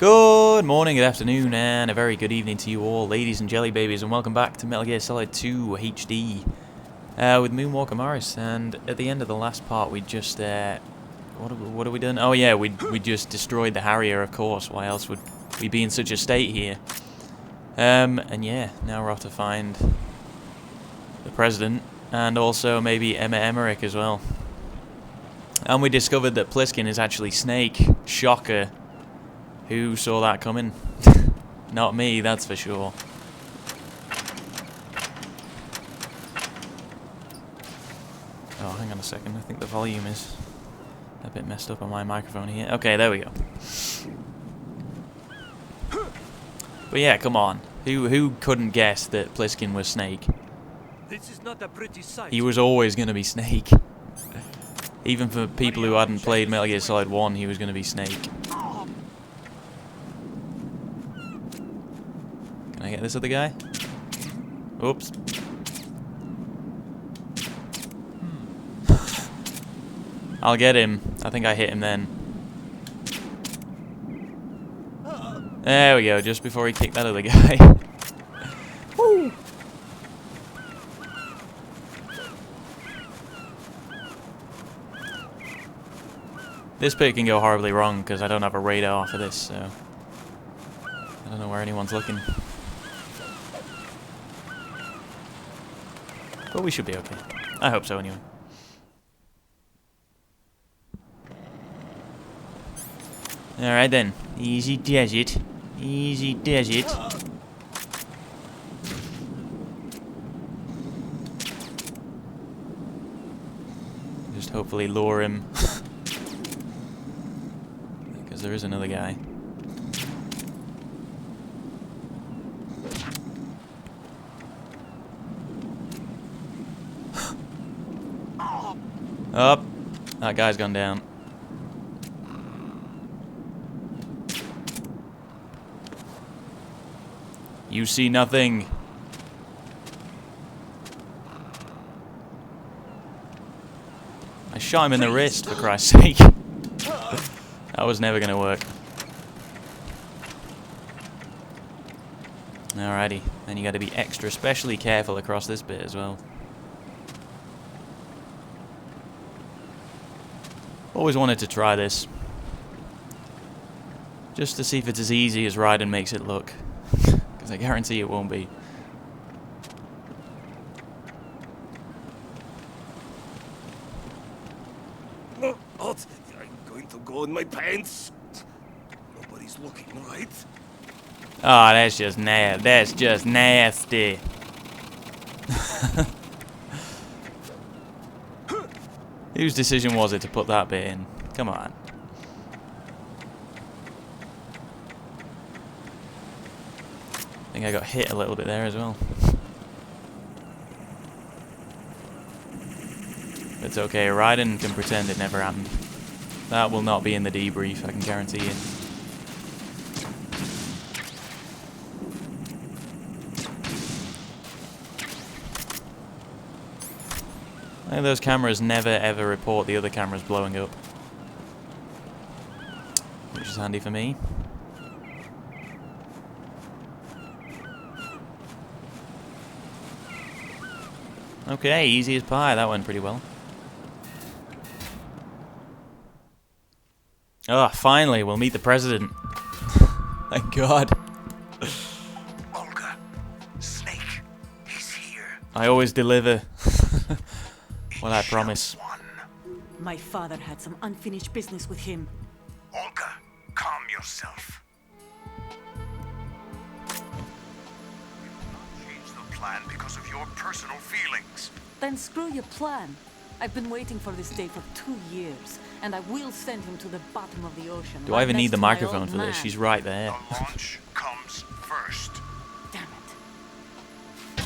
Good morning, good afternoon, and a very good evening to you all, ladies and jelly babies, and welcome back to Metal Gear Solid 2 HD with Moonwalker Morris. And at the end of the last part, we just what have we done? Oh yeah, we just destroyed the Harrier, of course. Why else would we be in such a state here? And yeah, now we're off to find the president and also maybe Emma Emmerich as well. And we discovered that Pliskin is actually Snake. Shocker. Who saw that coming? Not me, that's for sure. Oh, hang on a second. I think the volume is a bit messed up on my microphone here. Okay, there we go. But yeah, come on. Who couldn't guess that Pliskin was Snake? This is not a pretty sight. He was always going to be Snake. Even for people who hadn't played Metal Gear Solid 1, he was going to be Snake. Can I get this other guy? Oops. I'll get him. I think I hit him then. There we go, just before he kicked that other guy. Woo! This bit can go horribly wrong because I don't have a radar for this, so I don't know where anyone's looking. But we should be okay. I hope so anyway. Alright then. Easy does it. Easy does it. Just hopefully lure him. Because there is another guy. Up. That guy's gone down. You see nothing. I shot him in the wrist, for Christ's sake. That was never gonna work. Alrighty. Then you gotta be extra specially careful across this bit as well. Always wanted to try this. Just to see if it's as easy as Raiden makes it look. Because I guarantee it won't be. Oh, I'm going to go in my pants. Nobody's looking, right? Oh, that's just nasty. That's just nasty. Whose decision was it to put that bit in? Come on. I think I got hit a little bit there as well. It's okay, Raiden can pretend it never happened. That will not be in the debrief, I can guarantee you. I think those cameras never ever report the other cameras blowing up. Which is handy for me. Okay, easy as pie. That went pretty well. Oh, finally, we'll meet the president. Thank God. Olga, Snake, he's here. I always deliver what I promise. My father had some unfinished business with him. Olga, calm yourself. We will not change the plan because of your personal feelings. Then screw your plan. I've been waiting for this day for 2 years, and I will send him to the bottom of the ocean. Do I even need the microphone for this? She's right there. The launch comes first. Damn it.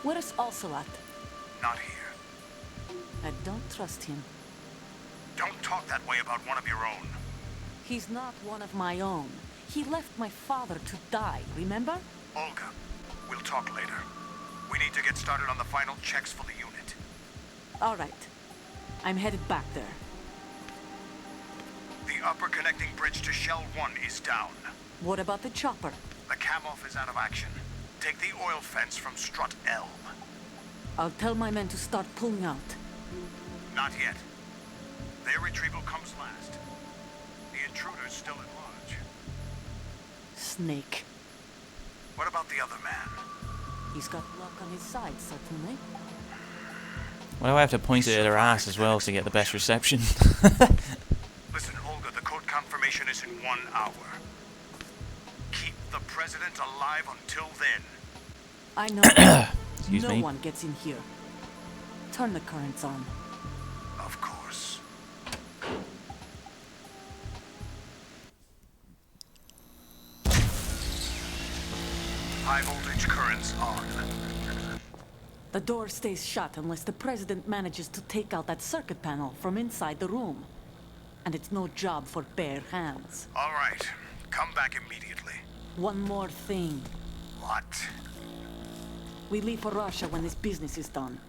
Where is Ocelot? Not here. I don't trust him. Don't talk that way about one of your own. He's not one of my own. He left my father to die, remember? Olga, we'll talk later. We need to get started on the final checks for the unit. All right. I'm headed back there. The upper connecting bridge to Shell 1 is down. What about the chopper? The cam-off is out of action. Take the oil fence from strut L. I'll tell my men to start pulling out. Not yet. Their retrieval comes last. The intruder's still at large. Snake. What about the other man? He's got luck on his side, certainly. Why do I have to point it at her ass as well to get the best reception? Listen, Olga, the code confirmation is in 1 hour. Keep the president alive until then. I know. Excuse no me. one gets in here. Turn the currents on. Of course. High voltage currents on. The door stays shut unless the president manages to take out that circuit panel from inside the room. And it's no job for bare hands. All right. Come back immediately. One more thing. What? We leave for Russia when this business is done.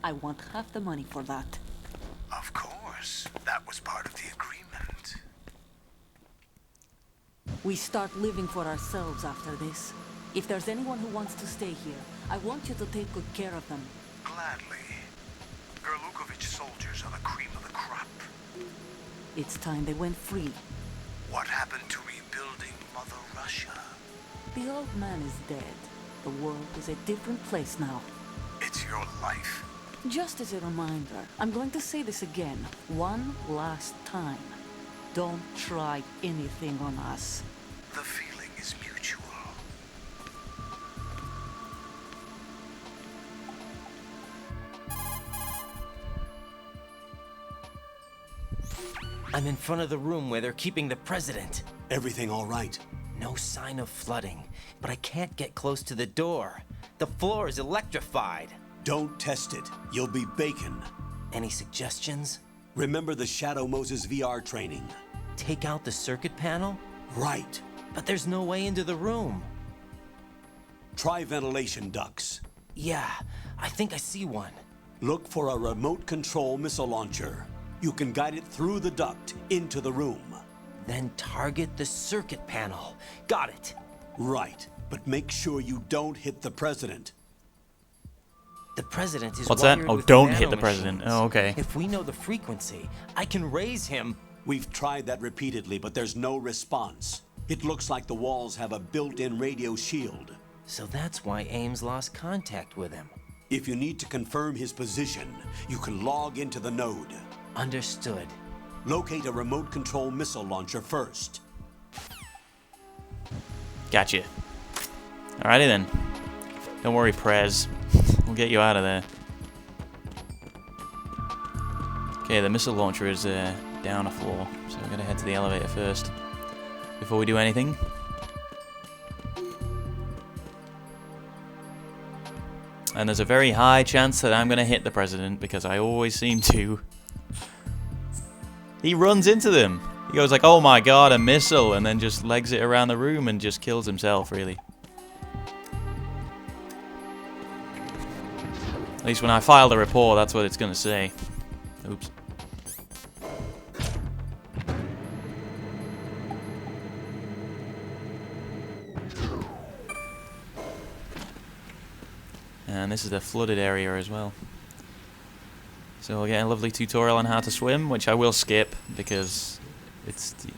I want half the money for that. Of course. That was part of the agreement. We start living for ourselves after this. If there's anyone who wants to stay here, I want you to take good care of them. Gladly. Gerlukovich soldiers are the cream of the crop. It's time they went free. What happened to rebuilding Mother Russia? The old man is dead. The world is a different place now. It's your life. Just as a reminder, I'm going to say this again, one last time. Don't try anything on us. The feeling is mutual. I'm in front of the room where they're keeping the president. Everything all right? No sign of flooding, but I can't get close to the door. The floor is electrified. Don't test it. You'll be bacon. Any suggestions? Remember the Shadow Moses VR training? Take out the circuit panel? Right. But there's no way into the room. Try ventilation ducts. Yeah, I think I see one. Look for a remote control missile launcher. You can guide it through the duct into the room. Then target the circuit panel. Got it. Right, but make sure you don't hit the president. The president is What's that? wired Oh, with don't hit the president. nanomachines. Oh, okay. If we know the frequency, I can raise him. We've tried that repeatedly, but there's no response. It looks like the walls have a built-in radio shield. So that's why Ames lost contact with him. If you need to confirm his position, you can log into the node. Understood. Locate a remote control missile launcher first. Gotcha. Alrighty then. Don't worry, Prez. We'll get you out of there. Okay, the missile launcher is down a floor, so we're gonna head to the elevator first before we do anything. And there's a very high chance that I'm gonna hit the president because I always seem to. He runs into them. He goes like, "Oh my god, a missile," and then just legs it around the room and just kills himself, really. At least when I file the report, that's what it's gonna say. Oops. And this is the flooded area as well. So we'll get a lovely tutorial on how to swim, which I will skip because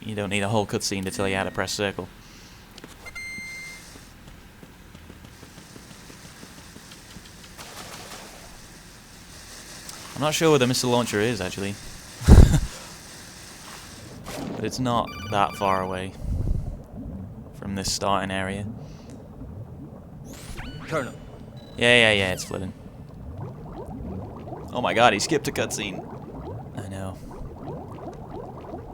you don't need a whole cutscene to tell you how to press circle. I'm not sure where the missile launcher is actually. But it's not that far away from this starting area. Colonel. Yeah, it's flooding. Oh my god, he skipped a cutscene. I know.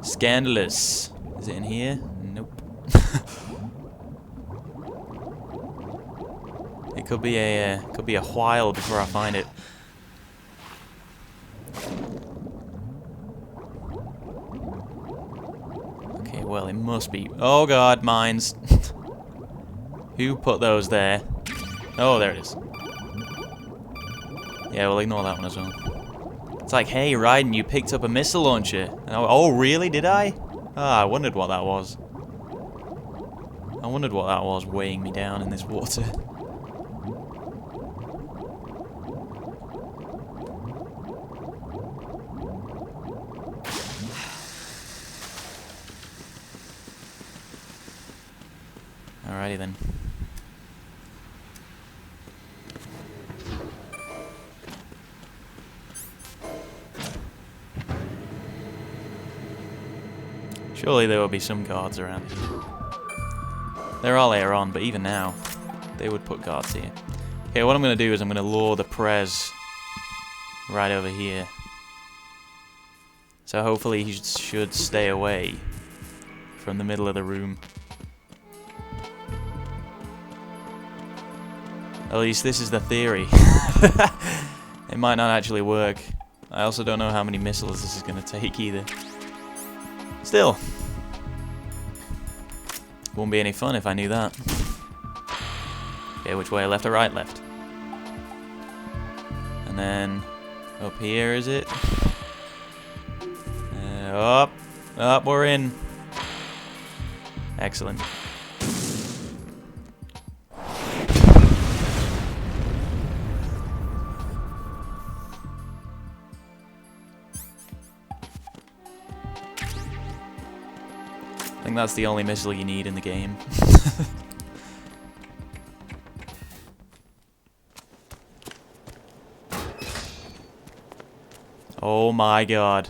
Scandalous. Is it in here? Nope. It could be a while before I find it. Okay, well it must be. Oh god, mines. Who put those there? Oh, there it is. Yeah, we'll ignore that one as well. It's like, hey, Raiden, you picked up a missile launcher. And oh, really? Did I? Ah, I wondered what that was. I wondered what that was weighing me down in this water. Alrighty then. Surely there will be some guards around here. There are later on, but even now, they would put guards here. Okay, what I'm going to do is I'm going to lure the Prez right over here. So hopefully he should stay away from the middle of the room. At least this is the theory. It might not actually work. I also don't know how many missiles this is going to take either. Still, wouldn't be any fun if I knew that. Okay, which way? Left or right? Left. And then up here, is it? Up. Up, we're in. Excellent. I think that's the only missile you need in the game. Oh my god.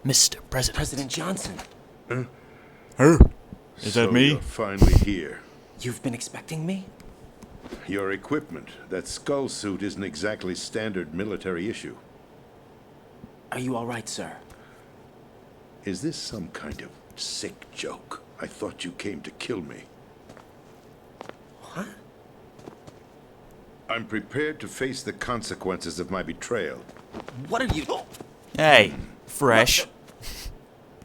Mr. President. President Johnson, Is that me? You're finally here. you've been expecting me? Your equipment, that skull suit, isn't exactly standard military issue. Are you all right, sir? Is this some kind of sick joke? I thought you came to kill me. What? I'm prepared to face the consequences of my betrayal. What are you... Hey, fresh.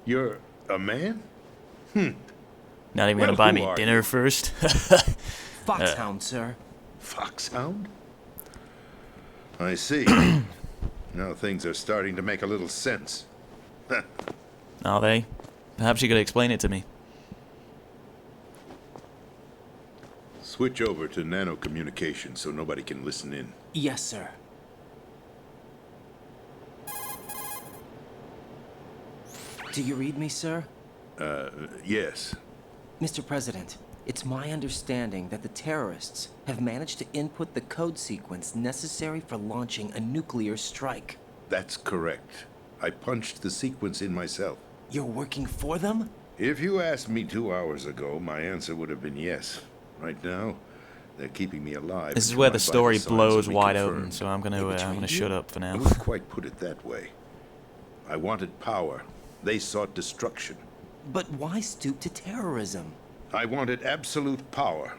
You're a man? Not even Well, gonna buy who me are dinner you? first. Foxhound, sir. Foxhound? I see. Now things are starting to make a little sense. Are they? Perhaps you could explain it to me. Switch over to nano communication so nobody can listen in. Yes, sir. Do you read me, sir? Yes. Mr. President, it's my understanding that the terrorists have managed to input the code sequence necessary for launching a nuclear strike. That's correct. I punched the sequence in myself. You're working for them? If you asked me 2 hours ago, my answer would have been yes. Right now, they're keeping me alive. This is until where my the story vital signs blows are wide reconfirmed. open, so I'm gonna shut up for I now. wouldn't quite put it that way. I wanted power. They sought destruction. But why stoop to terrorism? I wanted absolute power.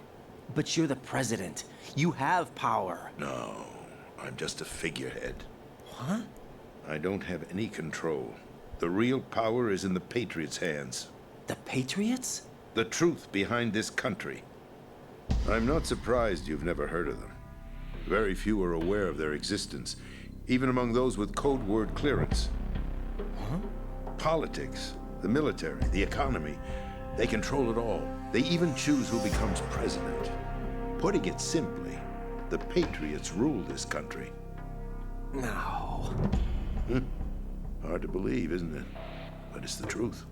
But you're the president. You have power. No, I'm just a figurehead. What? I don't have any control. The real power is in the Patriots' hands. The Patriots? The truth behind this country. I'm not surprised you've never heard of them. Very few are aware of their existence, even among those with code word clearance. Huh? Politics, the military, the economy, they control it all. They even choose who becomes president. Putting it simply, the Patriots rule this country. No. Hard to believe, isn't it? But it's the truth.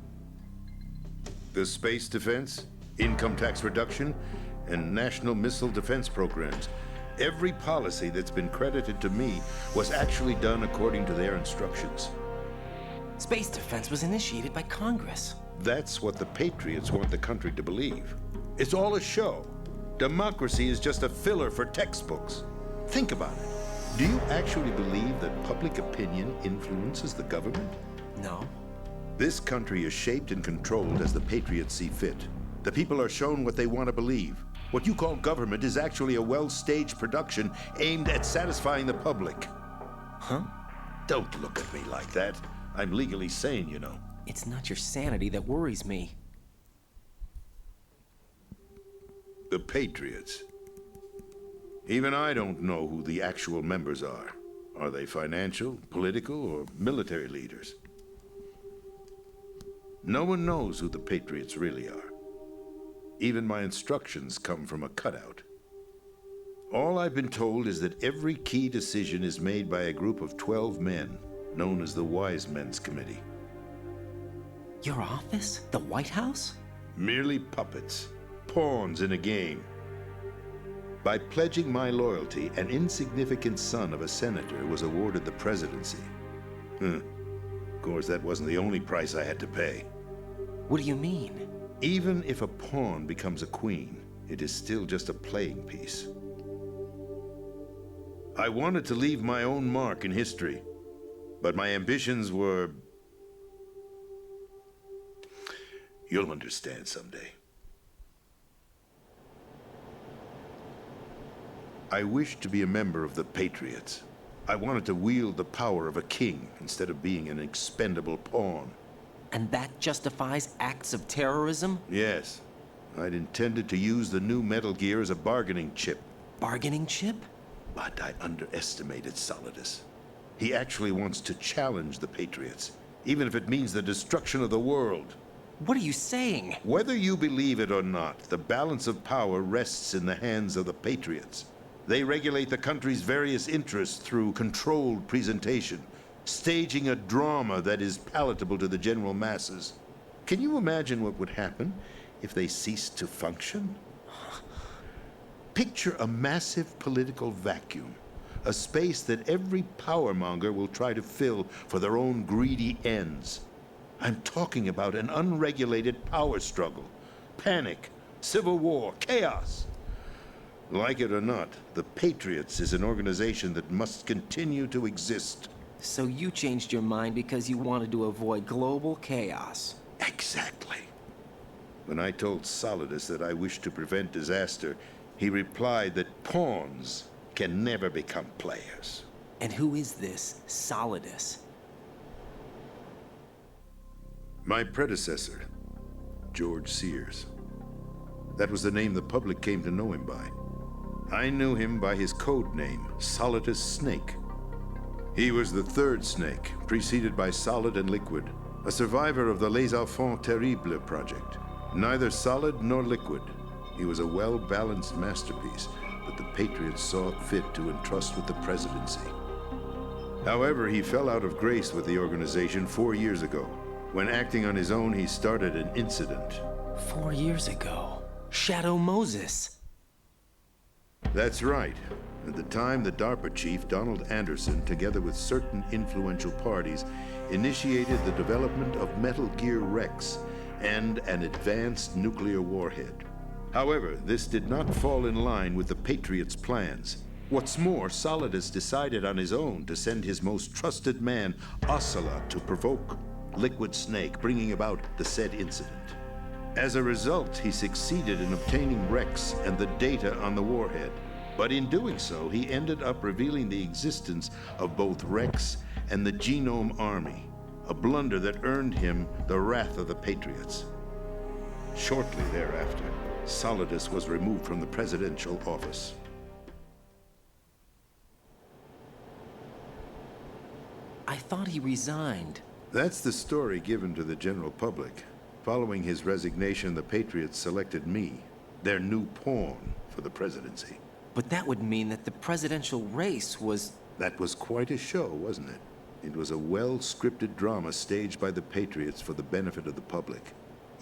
The space defense, income tax reduction, and national missile defense programs. Every policy that's been credited to me was actually done according to their instructions. Space defense was initiated by Congress. That's what the Patriots want the country to believe. It's all a show. Democracy is just a filler for textbooks. Think about it. Do you actually believe that public opinion influences the government? No. This country is shaped and controlled as the Patriots see fit. The people are shown what they want to believe. What you call government is actually a well-staged production aimed at satisfying the public. Huh? Don't look at me like that. I'm legally sane, you know. It's not your sanity that worries me. The Patriots. Even I don't know who the actual members are. Are they financial, political, or military leaders? No one knows who the Patriots really are. Even my instructions come from a cutout. All I've been told is that every key decision is made by a group of 12 men, known as the Wise Men's Committee. Your office? The White House? Merely puppets, pawns in a game. By pledging my loyalty, an insignificant son of a senator was awarded the presidency. Of course, that wasn't the only price I had to pay. What do you mean? Even if a pawn becomes a queen, it is still just a playing piece. I wanted to leave my own mark in history, but my ambitions were... You'll understand someday. I wished to be a member of the Patriots. I wanted to wield the power of a king instead of being an expendable pawn. And that justifies acts of terrorism? Yes. I'd intended to use the new Metal Gear as a bargaining chip. Bargaining chip? But I underestimated Solidus. He actually wants to challenge the Patriots, even if it means the destruction of the world. What are you saying? Whether you believe it or not, the balance of power rests in the hands of the Patriots. They regulate the country's various interests through controlled presentation, staging a drama that is palatable to the general masses. Can you imagine what would happen if they ceased to function? Picture a massive political vacuum, a space that every powermonger will try to fill for their own greedy ends. I'm talking about an unregulated power struggle, panic, civil war, chaos. Like it or not, the Patriots is an organization that must continue to exist. So you changed your mind because you wanted to avoid global chaos. Exactly. When I told Solidus that I wished to prevent disaster, he replied that pawns can never become players. And who is this Solidus? My predecessor, George Sears. That was the name the public came to know him by. I knew him by his code name, Solidus Snake. He was the third snake, preceded by Solid and Liquid, a survivor of the Les Enfants Terribles project. Neither solid nor liquid, he was a well-balanced masterpiece that the Patriots saw fit to entrust with the presidency. However, he fell out of grace with the organization 4 years ago. When acting on his own, he started an incident. 4 years ago. Shadow Moses. That's right. At the time, the DARPA chief, Donald Anderson, together with certain influential parties, initiated the development of Metal Gear Rex and an advanced nuclear warhead. However, this did not fall in line with the Patriots' plans. What's more, Solidus decided on his own to send his most trusted man, Ocelot, to provoke Liquid Snake, bringing about the said incident. As a result, he succeeded in obtaining Rex and the data on the warhead. But in doing so, he ended up revealing the existence of both Rex and the Genome Army, a blunder that earned him the wrath of the Patriots. Shortly thereafter, Solidus was removed from the presidential office. I thought he resigned. That's the story given to the general public. Following his resignation, the Patriots selected me, their new pawn, for the presidency. But that would mean that the presidential race was... That was quite a show, wasn't it? It was a well-scripted drama staged by the Patriots for the benefit of the public.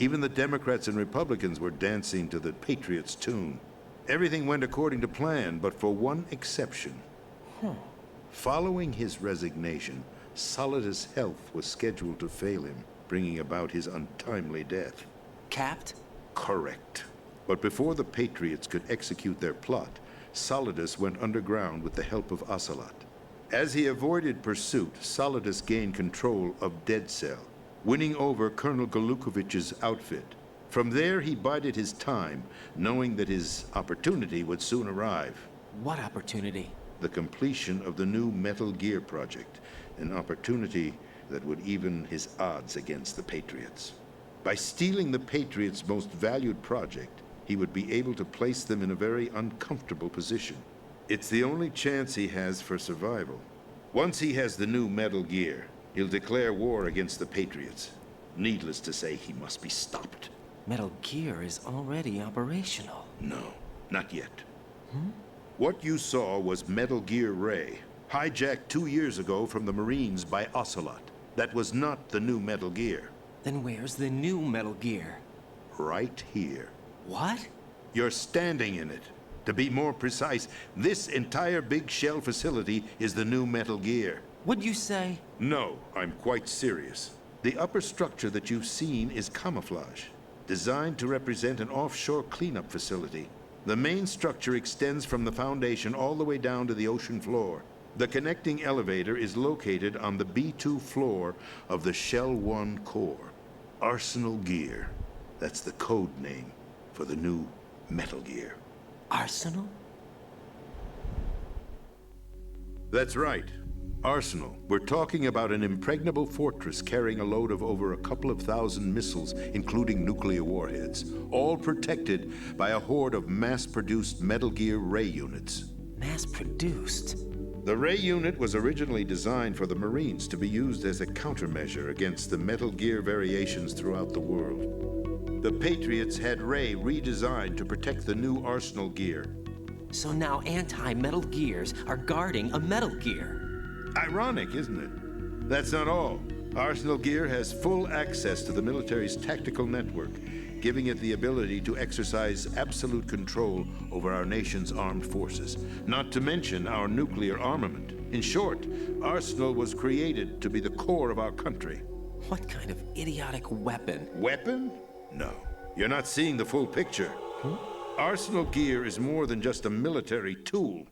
Even the Democrats and Republicans were dancing to the Patriots' tune. Everything went according to plan, but for one exception. Following his resignation, Solidus' health was scheduled to fail him, bringing about his untimely death. Capped? Correct. But before the Patriots could execute their plot, Solidus went underground with the help of Ocelot. As he avoided pursuit, Solidus gained control of Dead Cell, winning over Colonel Golukovich's outfit. From there, he bided his time, knowing that his opportunity would soon arrive. What opportunity? The completion of the new Metal Gear project, an opportunity that would even his odds against the Patriots. By stealing the Patriots' most valued project, he would be able to place them in a very uncomfortable position. It's the only chance he has for survival. Once he has the new Metal Gear, he'll declare war against the Patriots. Needless to say, he must be stopped. Metal Gear is already operational. No, not yet. What you saw was Metal Gear Ray, hijacked 2 years ago from the Marines by Ocelot. That was not the new Metal Gear. Then where's the new Metal Gear? Right here. What? You're standing in it. To be more precise, this entire big shell facility is the new Metal Gear. What'd you say? No, I'm quite serious. The upper structure that you've seen is camouflage, designed to represent an offshore cleanup facility. The main structure extends from the foundation all the way down to the ocean floor. The connecting elevator is located on the B2 floor of the Shell 1 core. Arsenal Gear. That's the code name for the new Metal Gear. Arsenal? That's right. Arsenal. We're talking about an impregnable fortress carrying a load of over a couple of thousand missiles, including nuclear warheads, all protected by a horde of mass-produced Metal Gear Ray units. Mass-produced? The Ray unit was originally designed for the Marines to be used as a countermeasure against the Metal Gear variations throughout the world. The Patriots had Ray redesigned to protect the new Arsenal Gear. So now anti-Metal Gears are guarding a Metal Gear. Ironic, isn't it? That's not all. Arsenal Gear has full access to the military's tactical network, giving it the ability to exercise absolute control over our nation's armed forces, not to mention our nuclear armament. In short, Arsenal was created to be the core of our country. What kind of idiotic weapon? Weapon? No. You're not seeing the full picture. Arsenal Gear is more than just a military tool.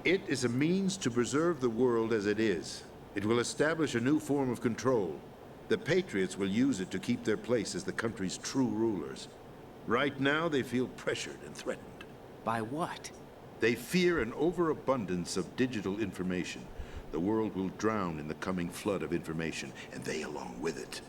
It is a means to preserve the world as it is. It will establish a new form of control. The Patriots will use it to keep their place as the country's true rulers. Right now, they feel pressured and threatened. By what? They fear an overabundance of digital information. The world will drown in the coming flood of information, and they along with it.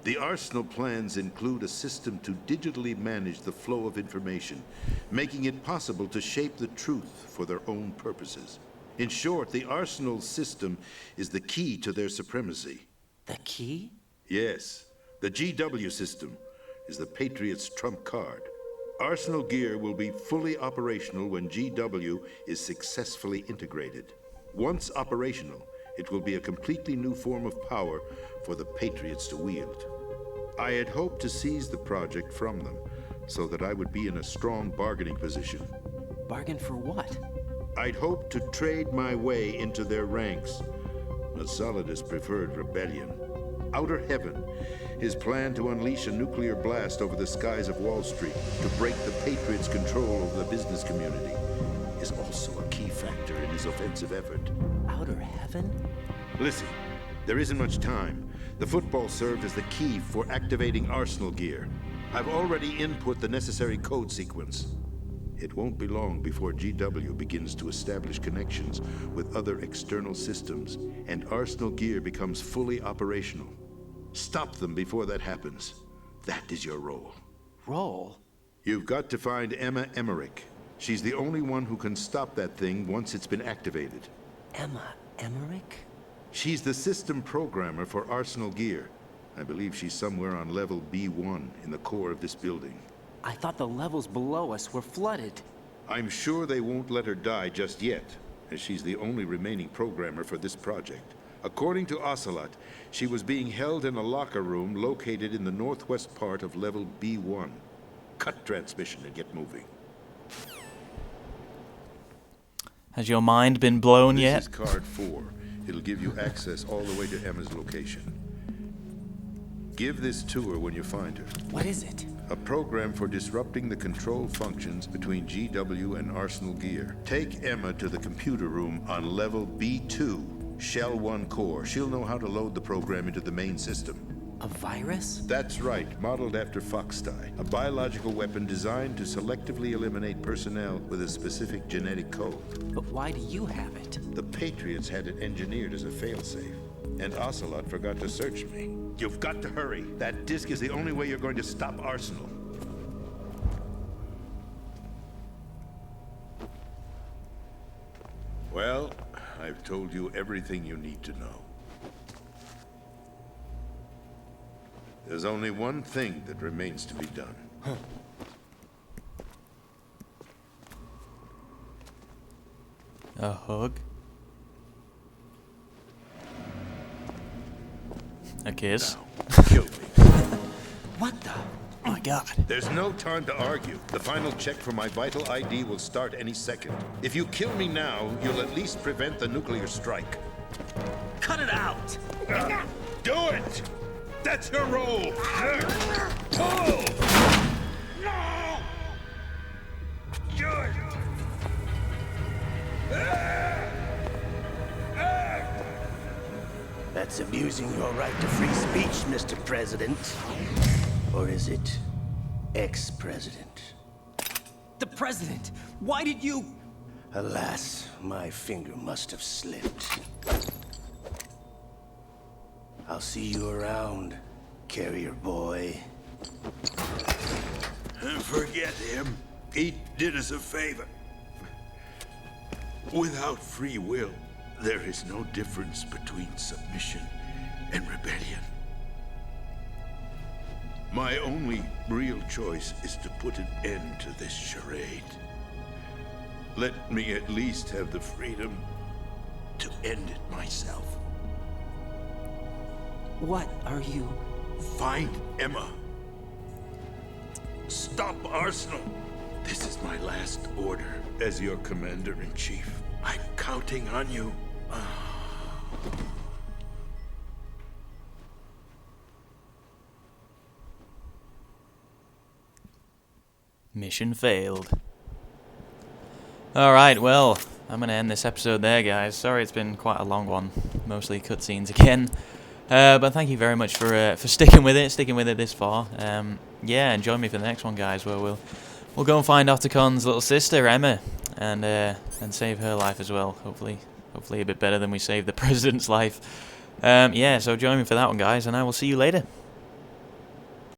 The Arsenal plans include a system to digitally manage the flow of information, making it possible to shape the truth for their own purposes. In short, the Arsenal system is the key to their supremacy. The key? Yes, the GW system is the Patriots' trump card. Arsenal Gear will be fully operational when GW is successfully integrated. Once operational, it will be a completely new form of power for the Patriots to wield. I had hoped to seize the project from them, so that I would be in a strong bargaining position. Bargain for what? I'd hoped to trade my way into their ranks. But Solidus preferred rebellion. Outer Heaven, his plan to unleash a nuclear blast over the skies of Wall Street to break the Patriots' control over the business community, is also a key factor in his offensive effort. Outer Heaven? Listen, there isn't much time. The football served as the key for activating Arsenal Gear. I've already input the necessary code sequence. It won't be long before GW begins to establish connections with other external systems, and Arsenal Gear becomes fully operational. Stop them before that happens. That is your role. Role? You've got to find Emma Emmerich. She's the only one who can stop that thing once it's been activated. Emma Emmerich? She's the system programmer for Arsenal Gear. I believe she's somewhere on level B1 in the core of this building. I thought the levels below us were flooded. I'm sure they won't let her die just yet, as she's the only remaining programmer for this project. According to Ocelot, she was being held in a locker room located in the northwest part of level B1. Cut transmission and get moving. Has your mind been blown yet? This is card 4. It'll give you access all the way to Emma's location. Give this to her when you find her. What is it? A program for disrupting the control functions between GW and Arsenal Gear. Take Emma to the computer room on level B2, Shell 1 core. She'll know how to load the program into the main system. A virus? That's right, modeled after Foxdie, a biological weapon designed to selectively eliminate personnel with a specific genetic code. But why do you have it? The Patriots had it engineered as a failsafe, and Ocelot forgot to search me. You've got to hurry. That disk is the only way you're going to stop Arsenal. Well, I've told you everything you need to know. There's only one thing that remains to be done. A hug? A kiss? Now, kill me. What the? Oh my god. There's no time to argue. The final check for my vital ID will start any second. If you kill me now, you'll at least prevent the nuclear strike. Cut it out! Do it! That's your role! Pull! No! Good. That's abusing your right to free speech, Mr. President. Or is it ex-president? The president! Why did you... Alas, my finger must have slipped. I'll see you around, carrier boy. Forget him. He did us a favor. Without free will, there is no difference between submission and rebellion. My only real choice is to put an end to this charade. Let me at least have the freedom to end it myself. What are you... Find Emma. Stop Arsenal. This is my last order as your commander-in-chief. I'm counting on you. Mission failed. Alright, well, I'm going to end this episode there, guys. Sorry it's been quite a long one. Mostly cutscenes again. But thank you very much for sticking with it this far. Yeah, and join me for the next one, guys, where we'll go and find Ottocon's little sister, Emma, and save her life as well. Hopefully a bit better than we saved the president's life. Yeah, so join me for that one, guys, and I will see you later.